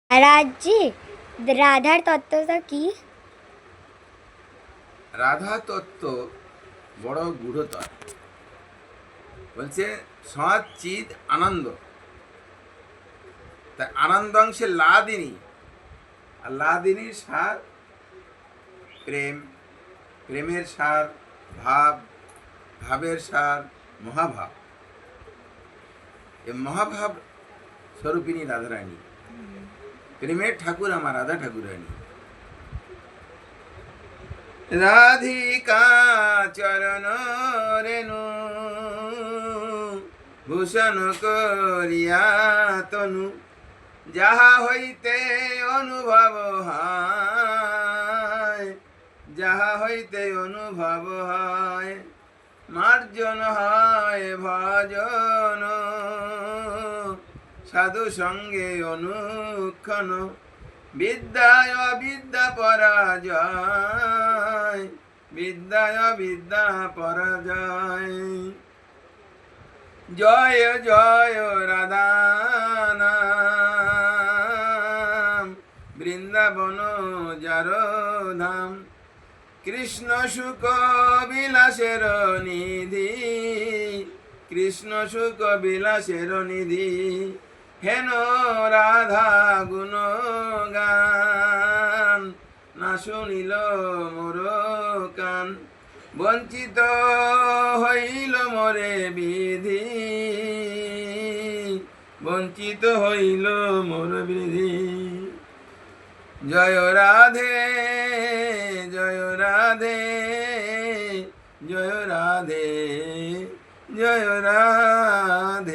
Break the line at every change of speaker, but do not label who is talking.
রাজি, রাধার তত্ত্বটা কি?
রাধা তত্ত্ব বড় গূঢ়তর। বলছে সৎ চিদ আনন্দ, তা আনন্দাংশে লাদিনী, আর লাদিনীর সার প্রেম, প্রেমের সার ভাব, ভাবের সার মহাভাব। এ মহাভাব স্বরূপিনী রাধারানী, প্রেমের ঠাকুর আমার রাধা ঠাকুরানী। রাধিকা চরণ রেণু ভূষণ করিয়া তনু, যাহা হইতে অনুভব হয়, যাহা হইতে অনুভব হয়, মার্জন হয় ভজন, সাধু সঙ্গে অনুক্ষণ, বিদ্যায় বিদ্যা পরাজয়, বিদ্যায় বিদ্যা পরাজয়। জয় জয় রাধা নাম, বৃন্দাবন যার ধাম, কৃষ্ণ সুখ বিলাসের নিধি, কৃষ্ণ সুখ বিলাসের নিধি, হেন রাধা গুণ গান, না শুনিল মোর কান, বঞ্চিত হইল মোরে বিধি, বঞ্চিত হইল মোর বিধি। জয় রাধে জয় রাধে, জয় রাধে জয় রাধে।